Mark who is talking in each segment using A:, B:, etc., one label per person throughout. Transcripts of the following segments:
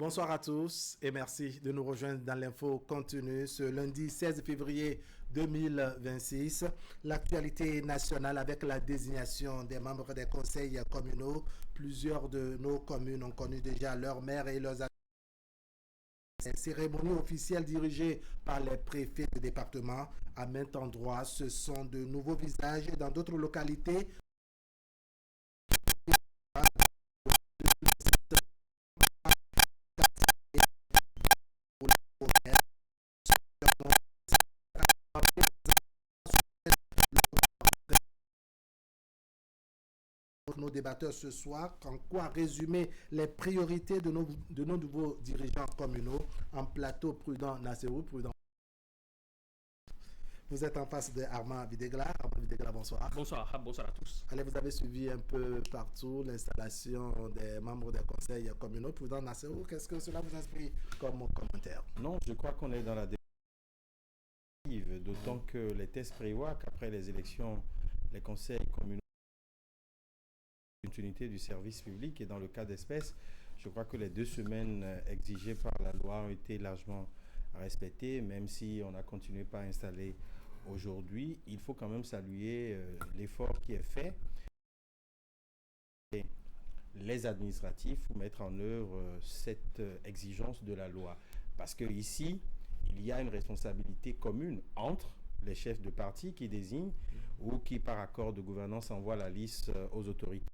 A: Bonsoir à tous et merci de nous rejoindre dans l'info continue ce lundi 16 février 2026. L'actualité nationale avec la désignation des membres des conseils communaux. Plusieurs de nos communes ont connu déjà leurs maires et leurs cérémonies officielles dirigées par les préfets de département. À maints endroits, ce sont de nouveaux visages et dans d'autres localités. Nos débatteurs ce soir, en quoi résumer les priorités de nos nouveaux dirigeants communaux en plateau Prudent Nasserou. Prudent. Vous êtes en face de Armand Videgla. Armand Videgla, bonsoir.
B: Bonsoir à tous.
A: Allez, vous avez suivi un peu partout l'installation des membres des conseils communaux. Prudent Nasserou, qu'est-ce que cela vous inspire comme commentaire?
C: Non, je crois qu'on est dans la définitive, d'autant que les tests prévoient qu'après les élections, les conseils communaux l'opportunité du service public et dans le cas d'espèce, je crois que les 2 semaines exigées par la loi ont été largement respectées, même si on a continué par installer aujourd'hui. Il faut quand même saluer l'effort qui est fait. Et les administratifs pour mettre en œuvre cette exigence de la loi. Parce que ici, il y a une responsabilité commune entre les chefs de parti qui désignent ou qui, par accord de gouvernance, envoient la liste aux autorités.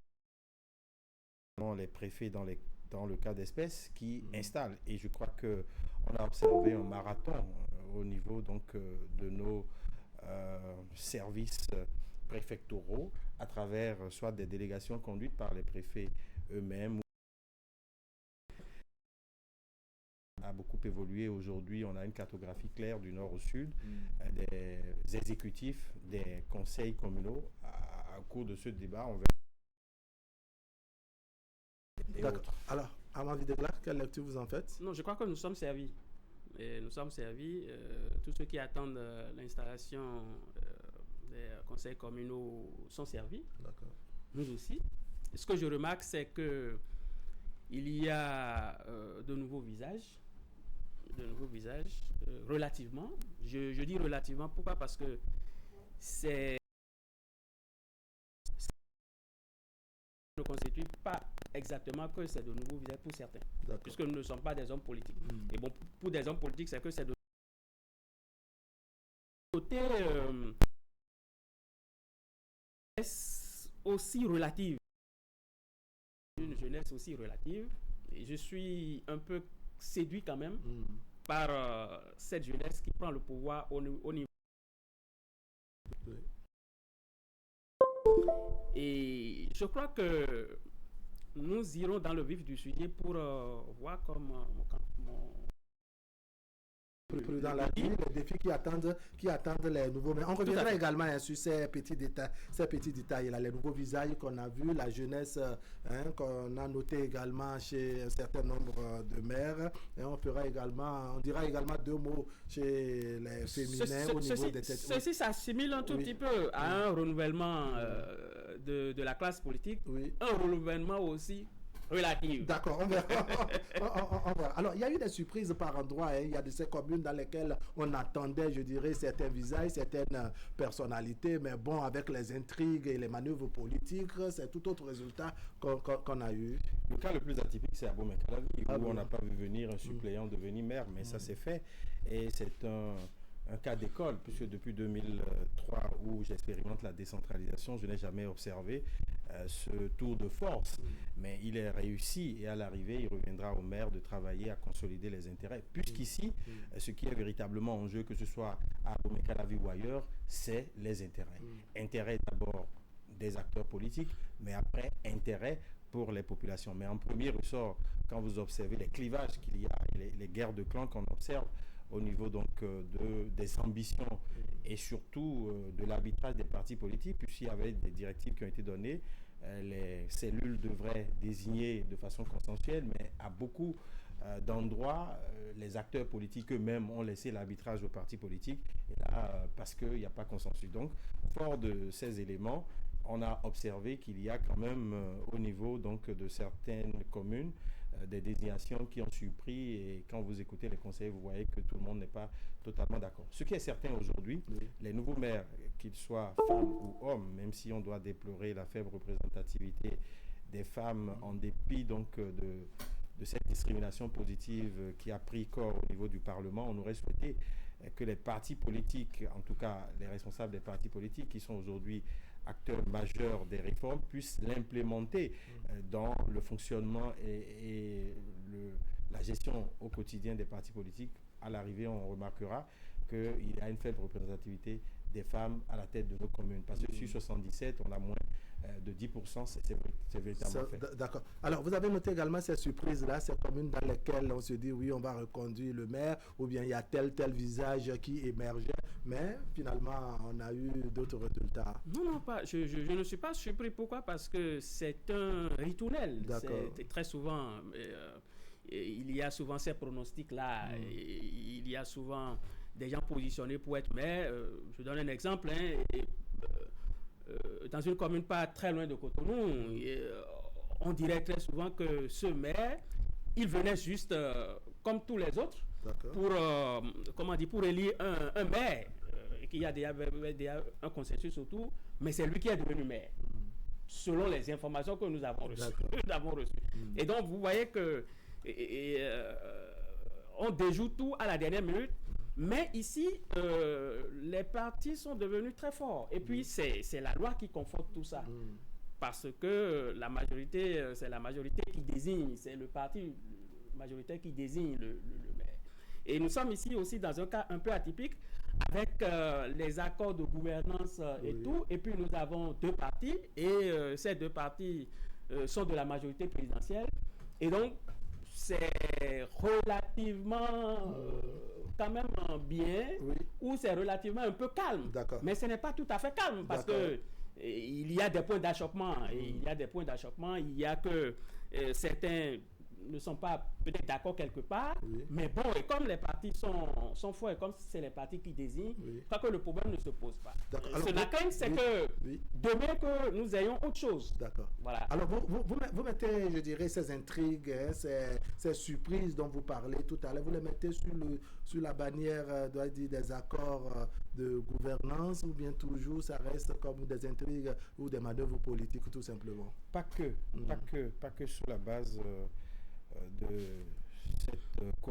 C: Les préfets dans le cas d'espèce qui installent. Et je crois qu'on a observé un marathon au niveau donc de nos services préfectoraux à travers soit des délégations conduites par les préfets eux-mêmes. A beaucoup évolué aujourd'hui. On a une cartographie claire du nord au sud des exécutifs des conseils communaux. Au cours de ce débat, on verra.
A: D'accord. Alors, Armand Videgla, quelle lecture vous en faites?
B: Non, je crois que nous sommes servis. Et nous sommes servis. Tous ceux qui attendent l'installation des conseils communaux sont servis.
A: D'accord.
B: Nous aussi. Et ce que je remarque, c'est que il y a de nouveaux visages. Relativement. Je dis relativement. Pourquoi? Parce que c'est ne constitue pas exactement que c'est de nouveaux visages pour certains. D'accord. Puisque nous ne sommes pas des hommes politiques. Et bon, pour des hommes politiques, c'est que c'est de côté aussi relative. Une jeunesse aussi relative. Et je suis un peu séduit quand même par cette jeunesse qui prend le pouvoir au niveau.
A: Oui.
B: Et je crois que nous irons dans le vif du sujet pour voir comment
A: dans la vie, les défis qui attendent les nouveaux. Mais on reviendra également sur ces petits détails là, les nouveaux visages qu'on a vus, la jeunesse qu'on a noté également chez un certain nombre de maires. Et on dira également 2 mots chez les féminins au niveau des têtes.
B: Ceci s'assimile un tout petit peu à un renouvellement de la classe politique, un renouvellement aussi relative.
A: D'accord, on verra. On verra. Alors, il y a eu des surprises par endroits. Il y a de ces communes dans lesquelles on attendait, je dirais, certains visages, certaines personnalités. Mais bon, avec les intrigues et les manœuvres politiques, c'est tout autre résultat qu'on a eu.
C: Le cas le plus atypique, c'est Abomey-Calavi, où on n'a pas vu venir un suppléant devenir maire, mais ça s'est fait. Et c'est un cas d'école, puisque depuis 2003, où j'expérimente la décentralisation, je n'ai jamais observé ce tour de force. Mais il est réussi et à l'arrivée, il reviendra au maire de travailler à consolider les intérêts. Puisqu'ici, ce qui est véritablement en jeu, que ce soit à Abomey-Calavi ou ailleurs, c'est les intérêts. Intérêts d'abord des acteurs politiques, mais après, intérêts pour les populations. Mais en premier ressort, quand vous observez les clivages qu'il y a, les guerres de clans qu'on observe, au niveau donc des ambitions et surtout de l'arbitrage des partis politiques, puisqu'il y avait des directives qui ont été données. Les cellules devraient désigner de façon consensuelle, mais à beaucoup d'endroits, les acteurs politiques eux-mêmes ont laissé l'arbitrage aux partis politiques, et là, parce qu'il n'y a pas consensus. Donc, fort de ces éléments, on a observé qu'il y a quand même au niveau donc, de certaines communes des désignations qui ont surpris, et quand vous écoutez les conseillers, vous voyez que tout le monde n'est pas totalement d'accord. Ce qui est certain aujourd'hui, les nouveaux maires, qu'ils soient femmes ou hommes, même si on doit déplorer la faible représentativité des femmes en dépit donc de cette discrimination positive qui a pris corps au niveau du Parlement, on aurait souhaité que les partis politiques, en tout cas les responsables des partis politiques qui sont aujourd'hui acteurs majeurs des réformes, puissent l'implémenter dans le fonctionnement et la gestion au quotidien des partis politiques. À l'arrivée, on remarquera qu'il y a une faible représentativité des femmes à la tête de nos communes. Parce que sur 77, on a moins de 10%, c'est véritablement fait.
A: D'accord. Alors, vous avez noté également ces surprises-là, ces communes dans lesquelles on se dit, oui, on va reconduire le maire, ou bien il y a tel visage qui émergeait, mais finalement, on a eu d'autres résultats.
B: Non, pas. Je ne suis pas surpris. Pourquoi? Parce que c'est un ritournel. C'est très souvent... il y a souvent ces pronostics-là. Il y a souvent des gens positionnés pour être maire. Je donne un exemple. Dans une commune pas très loin de Cotonou, on dirait très souvent que ce maire, il venait juste comme tous les autres pour élire un maire, qu'il y a déjà un consensus autour, mais c'est lui qui est devenu maire, selon les informations que nous avons reçues. Et donc, vous voyez que on déjoue tout à la dernière minute. Mais ici, les partis sont devenus très forts. Et puis, c'est la loi qui conforte tout ça. Parce que la majorité, c'est la majorité qui désigne, c'est le parti majoritaire qui désigne le maire. Et nous sommes ici aussi dans un cas un peu atypique, avec les accords de gouvernance et tout. Et puis, nous avons deux partis, et ces deux partis sont de la majorité présidentielle. Et donc, c'est relativement... quand même bien, ou c'est relativement un peu calme. Mais ce n'est pas tout à fait calme, parce que il y a des points d'achoppement. Il y a que certains ne sont pas peut-être d'accord quelque part, mais bon, et comme les partis sont forts, et comme c'est les partis qui désignent, je crois que le problème ne se pose pas. Alors, la crainte, c'est que demain que nous ayons autre chose.
A: D'accord.
B: Voilà.
A: Alors, vous mettez, je dirais, ces intrigues, ces surprises dont vous parlez tout à l'heure, vous les mettez sur la bannière des accords de gouvernance, ou bien toujours ça reste comme des intrigues ou des manœuvres politiques, tout simplement?
C: Pas que sur la base de cette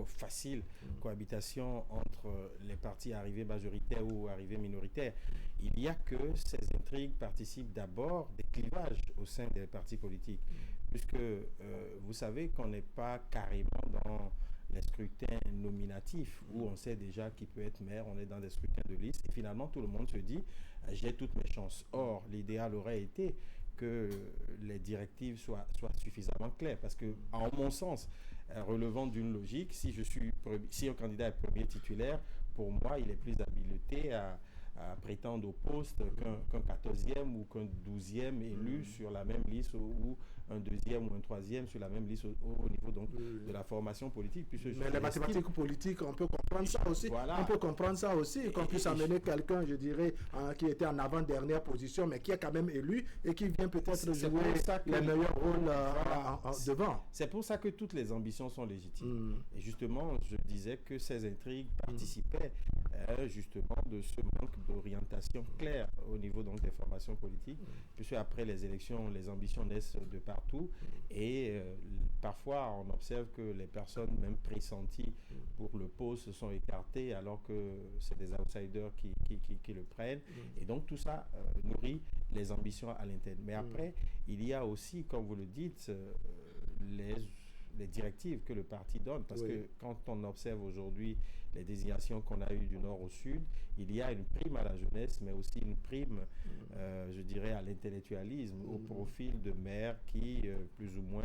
C: facile cohabitation entre les partis arrivés majoritaires ou arrivés minoritaires. Il y a que ces intrigues participent d'abord des clivages au sein des partis politiques, puisque vous savez qu'on n'est pas carrément dans les scrutins nominatifs où on sait déjà qui peut être maire, on est dans des scrutins de liste et finalement tout le monde se dit j'ai toutes mes chances. Or, l'idéal aurait été que les directives soient suffisamment claires, parce que, en mon sens, relevant d'une logique, si un candidat est premier titulaire, pour moi, il est plus habilité à prétendre au poste qu'un 14e ou qu'un 12e élu sur la même liste, ou un 2e ou un 3e sur la même liste au niveau donc de la formation politique.
A: Mais les mathématiques politiques, on peut comprendre ça aussi. Voilà. On peut comprendre ça aussi, qu'on puisse amener quelqu'un, je dirais, qui était en avant-dernière position, mais qui est quand même élu et qui vient peut-être jouer les meilleurs rôles devant.
C: C'est pour ça que toutes les ambitions sont légitimes. Et justement, je disais que ces intrigues participaient justement de ce manque d'orientation claire au niveau donc des formations politiques, puisque après les élections, les ambitions naissent de partout, et parfois on observe que les personnes même pressenties pour le poste se sont écartées alors que c'est des outsiders qui le prennent, et donc tout ça nourrit les ambitions à l'interne. Mais après, il y a aussi, comme vous le dites, les directives que le parti donne, parce que quand on observe aujourd'hui les désignations qu'on a eues du nord au sud, il y a une prime à la jeunesse, mais aussi une prime, je dirais, à l'intellectualisme, au profil de maires qui, plus ou moins,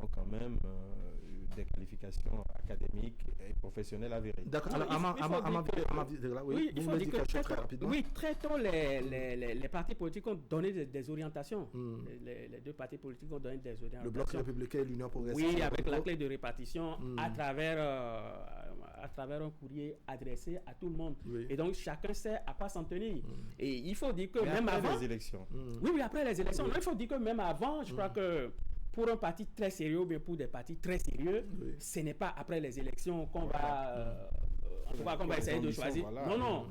C: ont quand même des qualifications académiques et professionnelles avérées.
A: D'accord. Alors,
B: il faut dire que très tôt, les partis politiques ont donné des orientations. Les deux partis politiques ont donné des orientations.
A: Le Bloc républicain et l'Union progressiste.
B: Oui, avec la clé de répartition à travers un courrier adressé à tout le monde. Et donc, chacun sait à quoi s'en tenir. Et il faut dire que même avant...
C: les élections.
B: Oui, après les élections. Non, il faut dire que même avant, je crois que pour un parti très sérieux, ou bien pour des partis très sérieux, ce n'est pas après les élections qu'on va... qu'on va essayer de choisir. Voilà, non.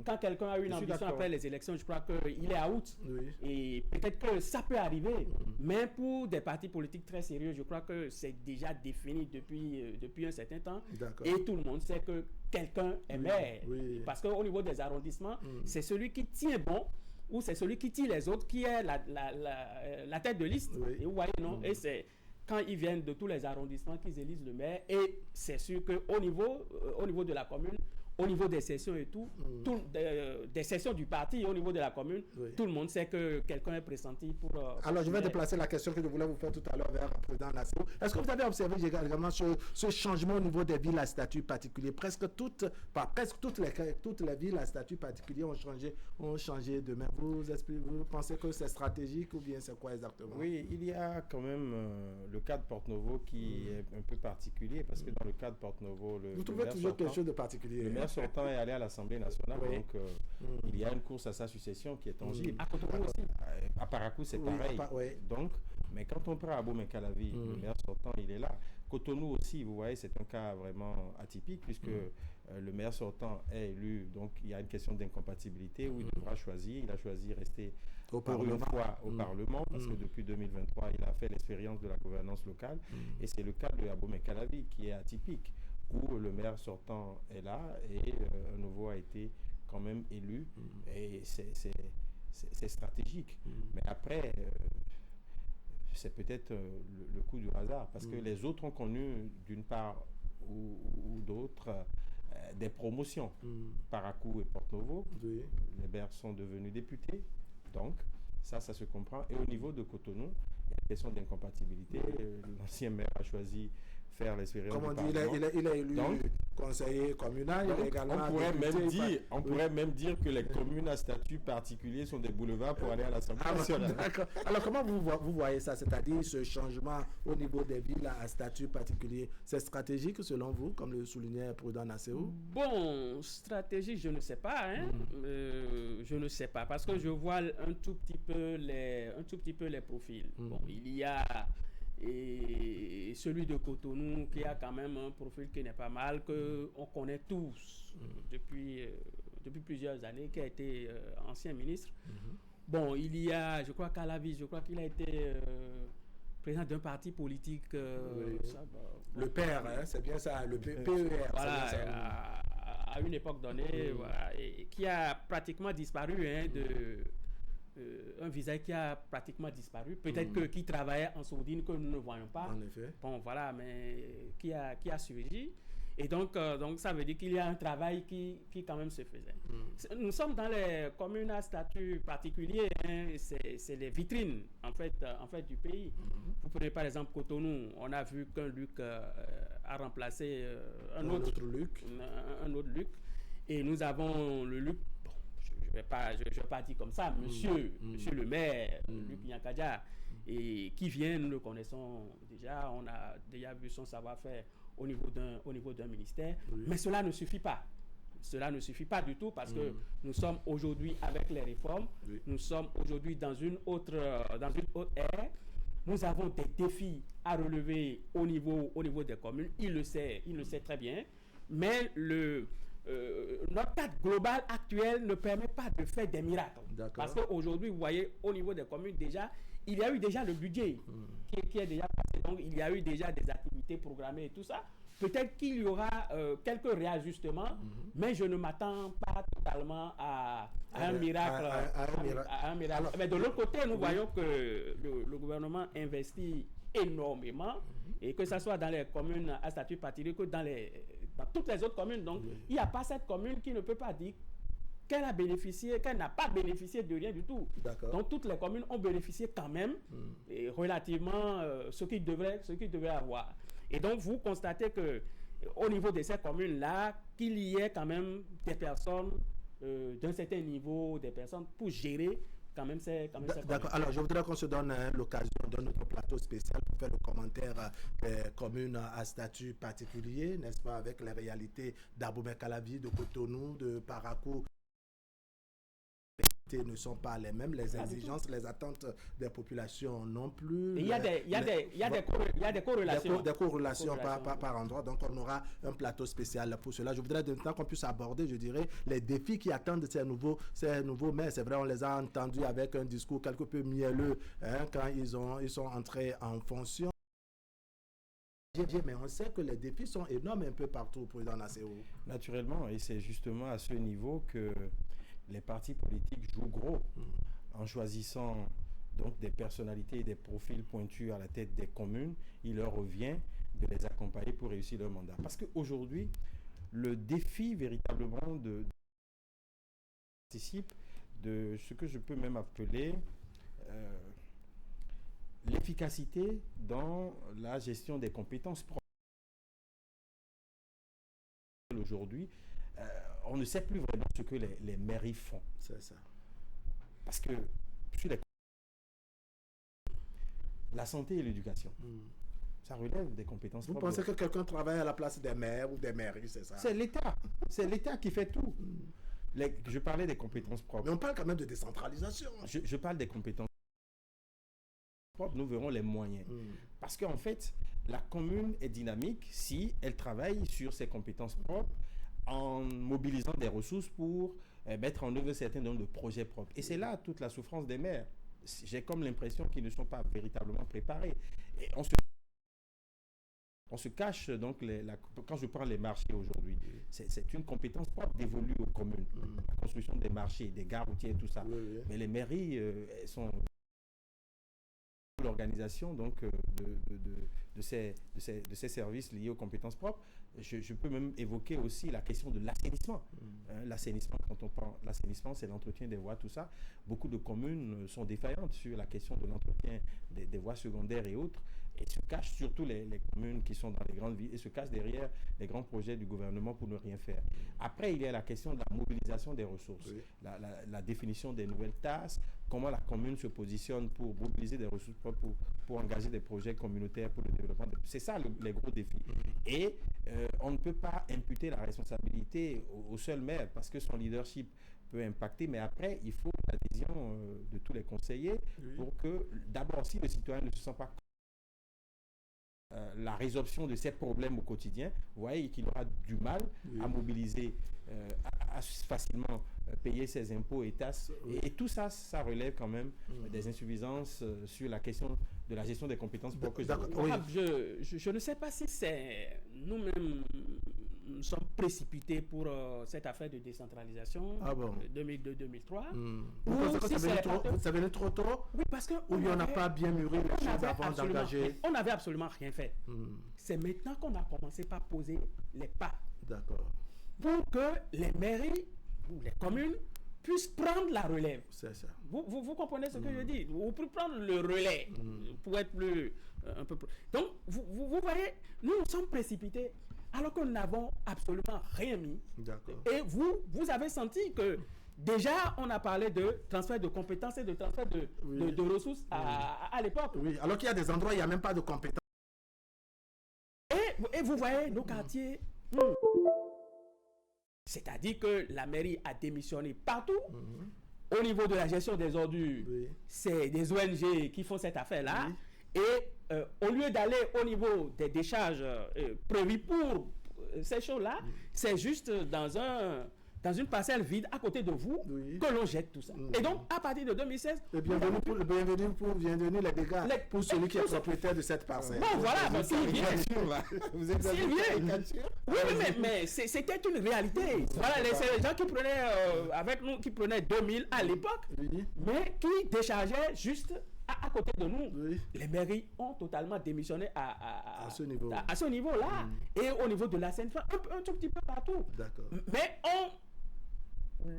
B: Quand quelqu'un a une ambition après les élections, je crois qu'il est out. Et peut-être que ça peut arriver. Mais pour des partis politiques très sérieux, je crois que c'est déjà défini depuis un certain temps. Et tout le monde sait que quelqu'un est maire. Parce qu'au niveau des arrondissements, c'est celui qui tient bon ou c'est celui qui tire les autres qui est la tête de liste. Et vous voyez, non? Et c'est quand ils viennent de tous les arrondissements qu'ils élisent le maire, et c'est sûr qu'au niveau de la commune, au niveau des sessions et tout, des sessions du parti au niveau de la commune, tout le monde sait que quelqu'un est pressenti pour...
A: Alors, je vais déplacer la question que je voulais vous faire tout à l'heure vers le président Nassau. Est-ce que vous avez observé également ce changement au niveau des villes à statut particulier? Presque toutes les villes à statut particulier ont changé de maire. Vous pensez que c'est stratégique ou bien c'est quoi exactement?
C: Oui, il y a quand même le cas de Porte-Novo qui est un peu particulier, parce que dans le cas de Porte-Novo...
A: Vous trouvez toujours quelque chose de particulier?
C: Le maire sortant est allé à l'Assemblée nationale, donc il y a une course à sa succession qui est tangible.
B: À Cotonou aussi.
C: À Parakou, c'est pareil. Donc, mais quand on prend Abomey-Calavi, le maire sortant, il est là. Cotonou aussi, vous voyez, c'est un cas vraiment atypique, puisque le maire sortant est élu, donc il y a une question d'incompatibilité où il devra choisir. Il a choisi rester une fois au Parlement, parce que depuis 2023, il a fait l'expérience de la gouvernance locale. Et c'est le cas de Abomey-Calavi qui est atypique, où le maire sortant est là et un nouveau a été quand même élu. Et c'est stratégique. Mais après, c'est peut-être le coup du hasard, parce que les autres ont connu, d'une part ou d'autre, des promotions. Parakou et Porte-Novo, les maires sont devenus députés. Donc, ça se comprend. Et au niveau de Cotonou, il y a une question d'incompatibilité. L'ancien maire a choisi faire l'expérience.
A: Comme on dit, il est élu conseiller communal.
C: Donc, on pourrait même dire que les communes à statut particulier sont des boulevards pour aller à l'Assemblée nationale.
A: D'accord. Alors, comment vous voyez ça? C'est-à-dire ce changement au niveau des villes à statut particulier, c'est stratégique selon vous, comme le soulignait Prudent Nassau?
B: Bon, stratégique, je ne sais pas. Je ne sais pas, parce que je vois un tout petit peu les profils. Bon, il y a... Et celui de Cotonou qui a quand même un profil qui n'est pas mal, qu'on connaît tous depuis plusieurs années, qui a été ancien ministre. Bon, il y a, je crois, Calavi, je crois qu'il a été président d'un parti politique.
A: Le PER, c'est bien ça, le PER.
B: Voilà, à une époque donnée, voilà, et qui a pratiquement disparu un visage qui a pratiquement disparu. Peut-être qui travaillait en sourdine que nous ne voyons pas.
A: En effet.
B: Bon, voilà, mais qui a surgi. Et donc ça veut dire qu'il y a un travail qui quand même se faisait. Nous sommes dans les communes à statut particulier. C'est les vitrines, en fait du pays. Vous prenez par exemple Cotonou. On a vu qu'un Luc a remplacé un autre Luc. Et nous avons le Luc. Je vais pas dire comme ça, monsieur le maire, Luc Nyankadja, et qui vient, nous le connaissons déjà, on a déjà vu son savoir-faire au niveau d'un ministère, mais cela ne suffit pas. Cela ne suffit pas du tout, parce que nous sommes aujourd'hui avec les réformes, nous sommes aujourd'hui dans une autre ère. Nous avons des défis à relever au niveau des communes, il le sait très bien, mais notre cadre global actuel ne permet pas de faire des miracles. Parce qu'aujourd'hui, vous voyez, au niveau des communes, déjà, il y a eu déjà le budget qui est déjà passé. Donc, il y a eu déjà des activités programmées et tout ça. Peut-être qu'il y aura quelques réajustements, mais je ne m'attends pas totalement à un miracle. Mais de l'autre côté, nous voyons que le gouvernement investit énormément, et que ce soit dans les communes à statut particulier que dans toutes les autres communes. Donc, il n'y a pas cette commune qui ne peut pas dire qu'elle n'a pas bénéficié de rien du tout. Donc, toutes les communes ont bénéficié quand même, et relativement ce qu'ils devraient avoir. Et donc, vous constatez qu'au niveau de ces communes-là, qu'il y ait quand même des personnes d'un certain niveau, des personnes pour gérer quand même ces
A: D'accord. Alors, je voudrais qu'on se donne l'occasion de notre plateau spécial pour faire le commentaire des communes à statut particulier, n'est-ce pas, avec les réalités d'Abomey-Calavi, de Cotonou, de Parakou. ne sont pas les mêmes, les exigences, les attentes des populations non plus.
B: Il y a des corrélations.
A: Des corrélations par endroit. Donc, on aura un plateau spécial pour cela. Je voudrais maintenant qu'on puisse aborder, je dirais, les défis qui attendent ces nouveaux maires. C'est vrai, on les a entendus avec un discours quelque peu mielleux quand ils sont entrés en fonction. Mais on sait que les défis sont énormes un peu partout, président Nassero.
C: Naturellement, et c'est justement à ce niveau que les partis politiques jouent gros en choisissant donc des personnalités et des profils pointus à la tête des communes. Il leur revient de les accompagner pour réussir leur mandat. Parce qu'aujourd'hui, le défi véritablement participe de ce que je peux même appeler l'efficacité dans la gestion des compétences propres. Aujourd'hui, on ne sait plus vraiment ce que les mairies font.
A: C'est ça.
C: Parce que sur la santé et l'éducation, ça relève des compétences propres.
A: Vous pensez que quelqu'un travaille à la place des maires ou des mairies, c'est ça?
C: C'est l'État. C'est l'État qui fait tout. Je parlais des compétences propres.
A: Mais on parle quand même de décentralisation.
C: Je parle des compétences propres. Nous verrons les moyens. Parce qu'en fait, la commune est dynamique si elle travaille sur ses compétences propres en mobilisant des ressources pour mettre en œuvre un certain nombre de projets propres. Et c'est là toute la souffrance des maires. J'ai comme l'impression qu'ils ne sont pas véritablement préparés. Et on se cache, donc, quand je prends les marchés aujourd'hui, c'est une compétence propre dévolue aux communes. La construction des marchés, des gares routières, tout ça. Mais les mairies sont l'organisation donc de ces services liés aux compétences propres. Je peux même évoquer aussi la question de l'assainissement. L'assainissement, quand on parle l'assainissement, c'est l'entretien des voies, tout ça. Beaucoup de communes sont défaillantes sur la question de l'entretien des voies secondaires et autres, et se cachent surtout les communes qui sont dans les grandes villes et se cachent derrière les grands projets du gouvernement pour ne rien faire. Après, il y a la question de la mobilisation des ressources, la définition des nouvelles tâches, comment la commune se positionne pour mobiliser des ressources pour engager des projets communautaires pour le développement. C'est ça les gros défis. Et on ne peut pas imputer la responsabilité au seul maire parce que son leadership peut impacter, mais après, il faut l'adhésion de tous les conseillers pour que, d'abord, si le citoyen ne se sent pas la résorption de ces problèmes au quotidien, vous voyez qu'il aura du mal à mobiliser, à facilement payer ses impôts et taxes. Et tout ça, ça relève quand même des insuffisances sur la question de la gestion des compétences.
B: Je ne sais pas si c'est nous-mêmes nous sommes précipités pour cette affaire de décentralisation 2002-2003.
A: Vous pensez que ça venait trop tôt?
B: Oui, parce que
A: ou on n'a pas bien mûri les choses avant d'engager.
B: On n'avait absolument rien fait. C'est maintenant qu'on a commencé par poser les pas.
A: D'accord.
B: Pour que les mairies ou les communes puissent prendre la relève.
A: C'est ça.
B: Vous comprenez ce que je dis? Ou pour prendre le relais, pour être plus... un peu plus... Donc, vous voyez, nous sommes précipités alors que nous n'avons absolument rien mis.
A: D'accord.
B: Et vous avez senti que déjà, on a parlé de transfert de compétences et de transfert de ressources à l'époque.
A: Oui, alors qu'il y a des endroits où il n'y a même pas de compétences.
B: Et vous voyez, nos quartiers... C'est-à-dire que la mairie a démissionné partout. Au niveau de la gestion des ordures, c'est des ONG qui font cette affaire-là. Et au lieu d'aller au niveau des décharges prévues pour ces choses-là, c'est juste dans une parcelle vide à côté de vous que l'on jette tout ça. Et donc, à partir de 2016...
A: Bienvenue les dégâts pour celui qui est propriétaire de cette parcelle.
B: Bon, voilà, s'il vient... S'il vient... Oui, mais c'était une réalité. Voilà, c'est les gens qui prenaient, avec nous, qui prenaient 2000 à l'époque, mais qui déchargeaient juste... À côté de nous, les mairies ont totalement démissionné à ce niveau-là. Et au niveau de la Seine-Saint, un tout petit peu partout.
A: D'accord.
B: Mais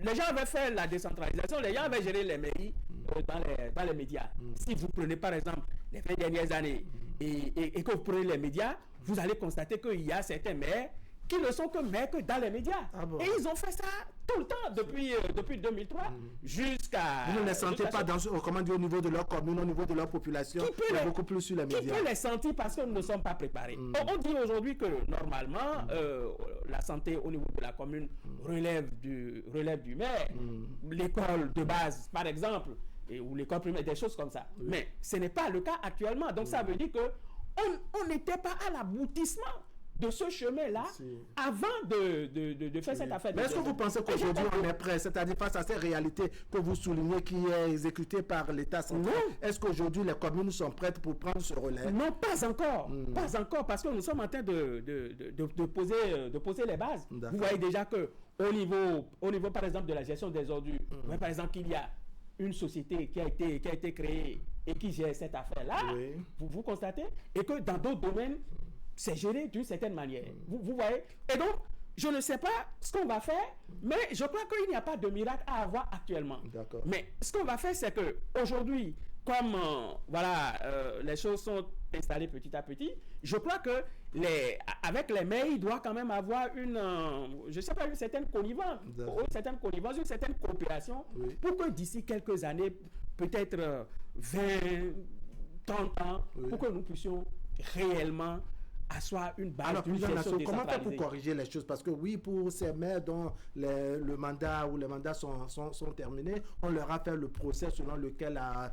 B: les gens avaient fait la décentralisation, les gens avaient géré les mairies dans les médias. Si vous prenez par exemple les 20 dernières années et que vous prenez les médias, vous allez constater qu'il y a certains maires qui ne sont que maires que dans les médias. Et ils ont fait ça tout tout le temps, depuis 2003 jusqu'à...
A: Vous ne les sentez pas comment dire, au niveau de leur commune, au niveau de leur population, beaucoup plus sur les médias.
B: Qui peut les sentir parce que nous ne sommes pas préparés. On dit aujourd'hui que normalement, la santé au niveau de la commune relève du maire, l'école de base, par exemple, ou l'école primaire, des choses comme ça. Mais ce n'est pas le cas actuellement. Donc ça veut dire que on n'était pas à l'aboutissement de ce chemin-là avant de faire cette affaire.
A: Mais est-ce que vous pensez qu'aujourd'hui on est prêt, c'est-à-dire face à ces réalités que vous soulignez qui est exécutée par l'État central, est-ce qu'aujourd'hui les communes sont prêtes pour prendre ce relais?
B: Non, pas encore. Pas encore, parce que nous sommes en train de poser les bases. Vous voyez déjà que au niveau par exemple de la gestion des ordures, par exemple il y a une société qui a été créée et qui gère cette affaire-là, vous constatez, et que dans d'autres domaines, c'est géré d'une certaine manière. Vous voyez? Et donc, je ne sais pas ce qu'on va faire, mais je crois qu'il n'y a pas de miracle à avoir actuellement. Mais ce qu'on va faire, c'est que aujourd'hui, comme les choses sont installées petit à petit, je crois que avec les maires, il doit quand même avoir une certaine connivence, une certaine coopération, pour que d'ici quelques années, peut-être 20, 30 ans, pour que nous puissions réellement asseoir une base d'une gestion décentralisée.
A: Comment faire pour corriger les choses? Parce que oui, pour ces maires dont le mandat ou les mandats sont terminés, on leur a fait le procès selon lequel à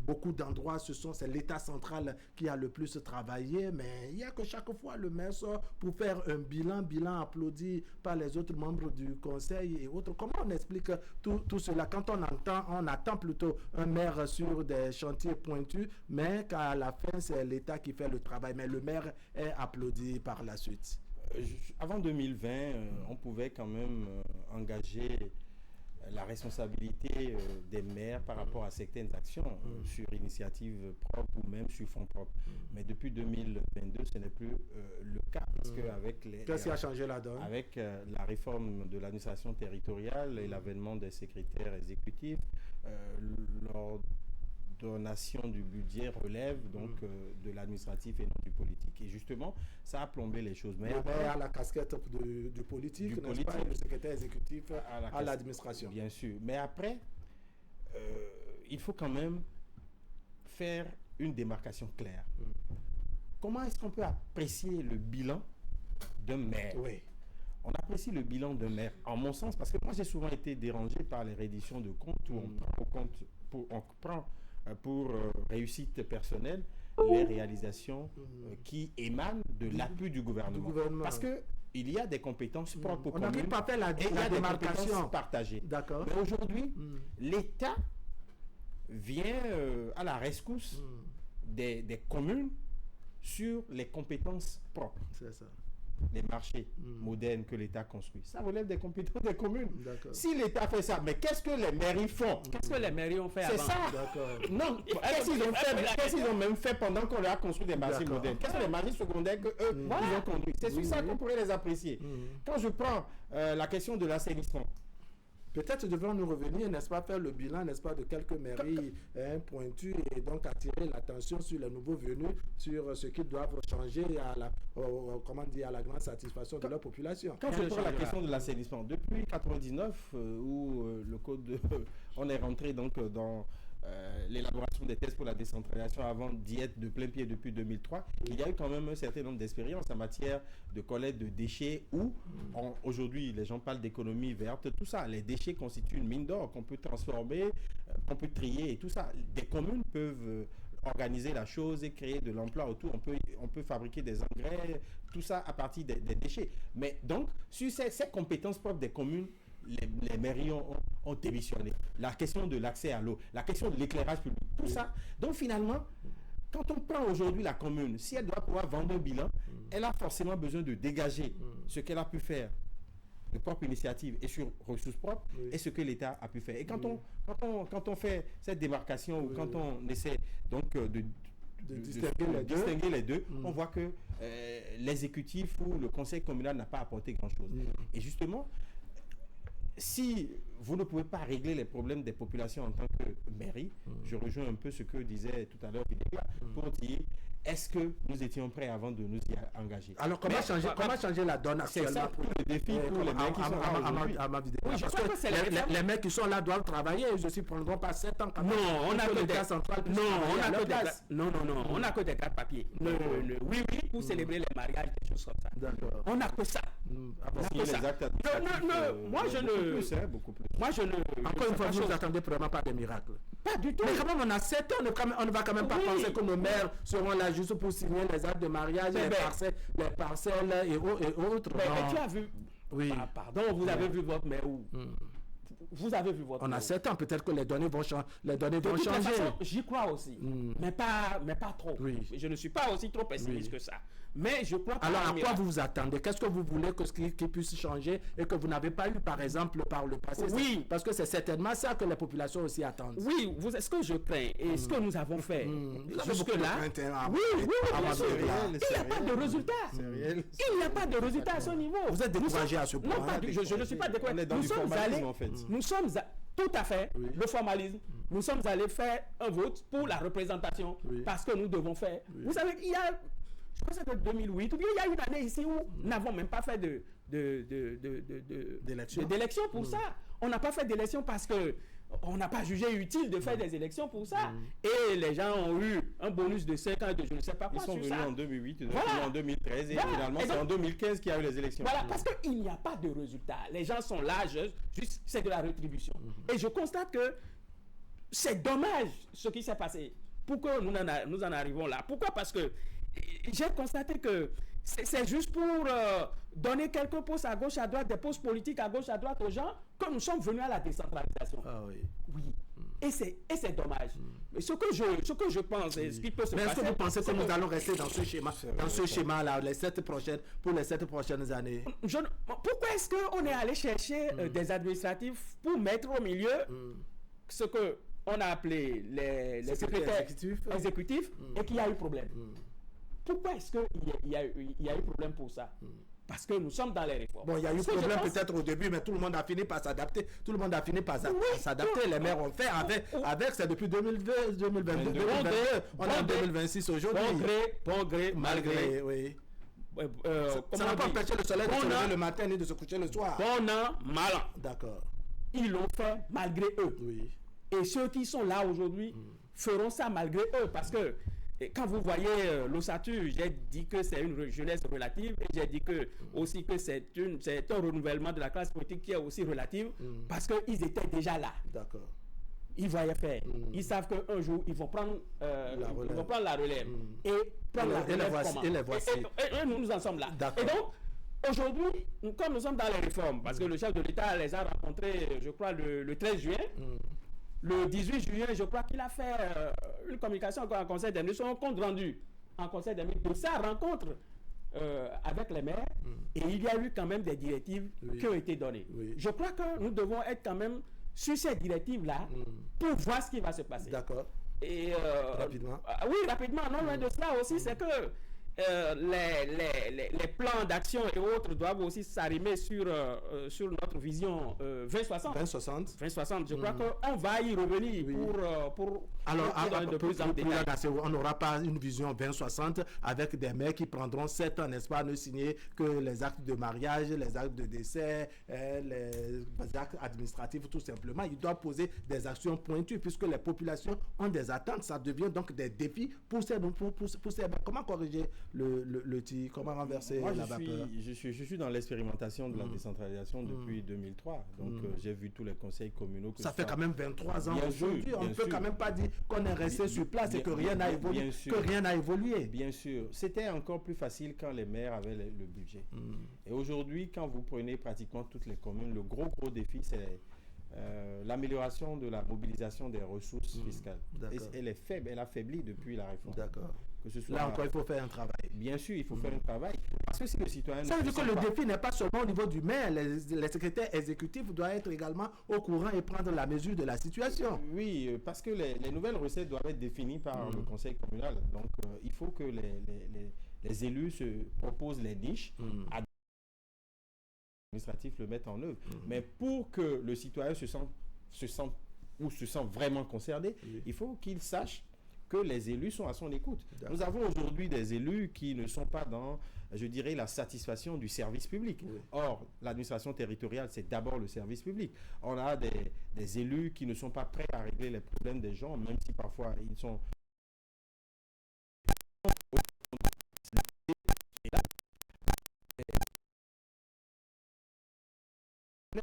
A: beaucoup d'endroits, c'est l'État central qui a le plus travaillé, mais il y a que chaque fois le maire sort pour faire un bilan applaudi par les autres membres du conseil et autres. Comment on explique tout cela quand on attend plutôt un maire sur des chantiers pointus, mais qu'à la fin, c'est l'État qui fait le travail, mais le maire est applaudi par la suite?
C: Avant 2020, on pouvait quand même engager la responsabilité des maires par rapport à certaines actions sur initiative propre ou même sur fonds propres. Mais depuis 2022, ce n'est plus le cas. Parce qu'avec
A: qu'est-ce qui a changé la donne?
C: Avec la réforme de l'administration territoriale et l'avènement des secrétaires exécutifs, l'ordonnation du budget relève donc de l'administratif et non du politique. Et justement, ça a plombé les choses. Mais
A: le maire a la casquette du politique, n'est-ce pas, et le secrétaire exécutif à l'administration.
C: Bien sûr. Mais après, il faut quand même faire une démarcation claire. Comment est-ce qu'on peut apprécier le bilan d'un maire? On apprécie le bilan d'un maire, en mon sens, parce que moi j'ai souvent été dérangé par les redditions de comptes où on prend pour réussite personnelle les réalisations qui émanent de l'appui du gouvernement. Parce que il y a des compétences propres aux communes.
A: On n'arrive pas à faire la démarcation
C: partagée.
A: D'accord.
C: Mais aujourd'hui, l'État vient à la rescousse des communes sur les compétences propres.
A: C'est ça.
C: Les marchés modernes que l'État construit. Ça relève des compétences des communes.
A: Si
C: l'État fait ça, mais qu'est-ce que les mairies font?
B: Qu'est-ce que les mairies ont fait avant?
C: C'est ça. Non, qu'est-ce qu'ils ont même fait pendant qu'on leur a construit des marchés modernes? Qu'est-ce que les marchés secondaires qu'eux, ils ont construit? C'est sur ça qu'on pourrait les apprécier. Quand je prends la question de l'assainissement,
A: peut-être devons-nous revenir, n'est-ce pas, faire le bilan, n'est-ce pas, de quelques mairies pointues et donc attirer l'attention sur les nouveaux venus, sur ce qu'ils doivent changer à la grande satisfaction de leur population.
C: Quand je prends la question de l'assainissement, depuis 1999, où on est rentré donc dans l'élaboration des tests pour la décentralisation avant d'y être de plein pied depuis 2003, il y a eu quand même un certain nombre d'expériences en matière de collecte de déchets où aujourd'hui les gens parlent d'économie verte, tout ça. Les déchets constituent une mine d'or qu'on peut transformer, qu'on peut trier et tout ça. Des communes peuvent organiser la chose et créer de l'emploi autour. On peut fabriquer des engrais, tout ça à partir des déchets. Mais donc, sur ces compétences propres des communes, les mairies ont démissionné. La question de l'accès à l'eau, la question de l'éclairage public, tout ça. Donc finalement, quand on prend aujourd'hui la commune, si elle doit pouvoir vendre un bilan, elle a forcément besoin de dégager ce qu'elle a pu faire de propre initiative et sur ressources propres et ce que l'État a pu faire. Et quand on fait cette démarcation ou quand on essaie donc de distinguer les deux, on voit que l'exécutif ou le conseil communal n'a pas apporté grand-chose. Et justement, si vous ne pouvez pas régler les problèmes des populations en tant que mairie, je rejoins un peu ce que disait tout à l'heure Videla, pour dire est-ce que nous étions prêts avant de nous y engager?
A: Alors, comment changer la donne actuellement?
C: C'est ça le défi pour les mecs qui sont là aujourd'hui.
A: Oui, parce que les mecs qui sont là doivent travailler. Ils aussi prendront pas 7 ans.
B: Non, on n'a que des
A: cas centrales.
B: Non, on n'a que des cartes papier. Oui, pour célébrer les mariages, des choses comme ça.
A: D'accord.
B: On n'a que ça. Moi je ne.
C: Beaucoup plus.
B: Moi je ne.
A: Encore une fois, vous n'attendez vraiment pas des miracles.
B: Pas du tout.
A: Mais quand même, on a 7 ans, on ne va quand même pas penser que nos mères seront là juste pour signer les actes de mariage, les parcelles et autres.
B: Mais tu as vu.
A: Oui.
B: Pardon, vous avez vu votre mère où? Vous avez vu votre.
A: On a 7 ans, peut-être que les données vont changer.
B: J'y crois aussi, mais pas trop.
A: Oui.
B: Je ne suis pas aussi trop pessimiste que ça. Mais je crois.
A: Alors à quoi vous vous attendez? Qu'est-ce que vous voulez qui puisse changer et que vous n'avez pas eu par exemple par le passé?
B: Oui.
A: Parce que c'est certainement ça que les populations aussi attendent.
B: Oui, ce que je crains et ce que nous avons fait jusque-là. Oui, bien sûr. Il n'y a pas de résultat. Il n'y a pas de résultat à ce niveau.
A: Vous êtes découragé à ce point.
B: Non, je ne suis pas découragé. Nous sommes tout à fait le formalisme. Nous sommes allés faire un vote pour la représentation parce que nous devons faire. Vous savez, il y a, je pense que 2008, ou bien il y a une année ici où nous n'avons même pas fait d'élection pour ça. On n'a pas fait d'élection parce que on n'a pas jugé utile de faire des élections pour ça. Et les gens ont eu un bonus de 5 ans de je ne sais pas quoi.
C: Ils sont venus en 2008, ils sont venus en 2013 et finalement c'est en 2015 qu'il y a eu les élections.
B: Voilà, parce qu'il n'y a pas de résultat. Les gens sont là, juste c'est de la rétribution. Et je constate que c'est dommage ce qui s'est passé. Pourquoi nous en arrivons là? Pourquoi? Parce que j'ai constaté que c'est juste pour donner quelques postes à gauche, à droite, des postes politiques à gauche, à droite aux gens, que nous sommes venus à la décentralisation.
A: Ah oui.
B: Oui. Et c'est dommage. Mais ce que je pense, et ce qui peut se passer...
A: Mais est-ce que vous pensez que nous allons rester dans ce schéma-là pour les 7 prochaines années?
B: Pourquoi est-ce qu'on est allé chercher des administratifs pour mettre au milieu ce qu'on a appelé les secrétaires exécutifs et qu'il y a eu problème? Pourquoi est-ce qu'il y a eu problème pour ça? Parce que nous sommes dans les réformes.
A: Bon, il y a eu problème peut-être au début, mais tout le monde a fini par s'adapter. Tout le monde a fini par s'adapter. Les maires ont fait avec c'est depuis 2022, 2022. On est en 2026 aujourd'hui.
B: Bon gré, malgré.
A: Oui. Ça n'a pas empêché le soleil de se lever le matin ni de se coucher le soir.
B: Bon an, mal an.
A: D'accord.
B: Ils l'ont fait malgré eux.
A: Oui.
B: Et ceux qui sont là aujourd'hui feront ça malgré eux. Parce que quand vous voyez l'ossature, j'ai dit que c'est une jeunesse relative et j'ai dit que aussi que c'est un renouvellement de la classe politique qui est aussi relative parce qu'ils étaient déjà là.
A: D'accord.
B: Ils voyaient faire. Ils savent qu'un jour, ils vont prendre la relève. Et prendre la relève et nous en sommes là. Et donc, aujourd'hui, comme nous sommes dans les réformes, parce que le chef de l'État les a rencontrés, je crois, le 13 juin, le 18 juillet, je crois qu'il a fait une communication encore en conseil des ministres, un compte rendu en conseil des ministres de sa rencontre avec les maires. Et il y a eu quand même des directives qui ont été données. Oui. Je crois que nous devons être quand même sur ces directives-là pour voir ce qui va se passer.
A: D'accord.
B: Et
A: rapidement.
B: Oui, rapidement. Non loin de cela aussi, c'est que les plans d'action et autres doivent aussi s'arrimer sur notre vision 2060. 2060. Je crois qu'on va y revenir pour
A: alors, on n'aura pas une vision 2060 avec des maires qui prendront 7 ans, n'est-ce pas, ne signer que les actes de mariage, les actes de décès, les actes administratifs, tout simplement. Ils doivent poser des actions pointues puisque les populations ont des attentes. Ça devient donc des défis pour ces comment corriger le tir, comment renverser la vapeur?
C: Je suis dans l'expérimentation de la décentralisation depuis 2003. Donc, j'ai vu tous les conseils communaux.
A: Ça fait quand même 23 ans aujourd'hui. On ne peut quand même pas dire qu'on est resté sur place et que rien n'a évolué. Bien sûr.
C: C'était encore plus facile quand les maires avaient le budget. Et aujourd'hui, quand vous prenez pratiquement toutes les communes, le gros défi, c'est l'amélioration de la mobilisation des ressources fiscales. Elle est faible, elle a faibli depuis la réforme.
A: D'accord. Là encore, il faut faire un travail.
C: Bien sûr, il faut faire un travail. Parce que si le citoyen...
A: Ça veut dire que le défi n'est pas seulement au niveau du maire. Les secrétaires exécutifs doivent être également au courant et prendre la mesure de la situation.
C: Oui, parce que les nouvelles recettes doivent être définies par le conseil communal. Donc, il faut que les élus se proposent les niches. Administratifs le mettent en œuvre. Mais pour que le citoyen se sente vraiment concerné, il faut qu'il sache que les élus sont à son écoute. Nous avons aujourd'hui des élus qui ne sont pas dans, je dirais, la satisfaction du service public. Oui. Or, l'administration territoriale, c'est d'abord le service public. On a des élus qui ne sont pas prêts à régler les problèmes des gens, même si parfois ils sont...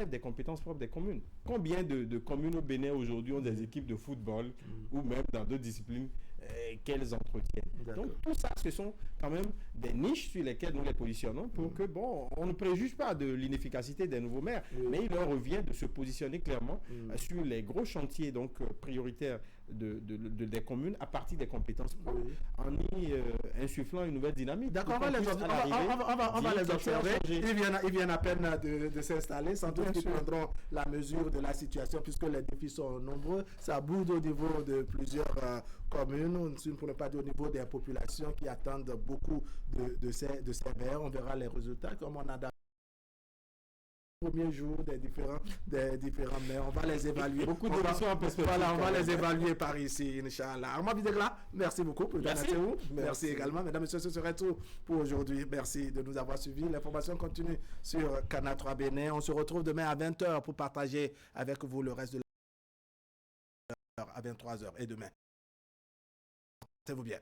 C: des compétences propres des communes. Combien de communes au Bénin aujourd'hui ont des équipes de football ou même dans d'autres disciplines qu'elles entretiennent. Donc tout ça, ce sont quand même des niches sur lesquelles nous les positionnons pour que, bon, on ne préjuge pas de l'inefficacité des nouveaux maires, mais il leur revient de se positionner clairement sur les gros chantiers donc prioritaires des communes à partir des compétences propres, en y insufflant une nouvelle dynamique.
A: D'accord, on va les observer. Ils viennent à peine de s'installer, sans doute qu'ils prendront la mesure de la situation puisque les défis sont nombreux. Ça bouge au niveau de plusieurs communes, pour ne pas dire au niveau des populations qui attendent beaucoup de ces maires. On verra les résultats comme on a premier jour des différents maires. On va les évaluer.
C: Beaucoup d'émissions en perspective.
A: Voilà, on va les évaluer par ici, Inch'Allah. Armand Bidegla, merci beaucoup. Merci également. Mesdames et messieurs, ce serait tout pour aujourd'hui. Merci de nous avoir suivis. L'information continue sur Canal 3 Bénin. On se retrouve demain à 20h pour partager avec vous le reste de l'heure à 23h et demain. Portez-vous bien.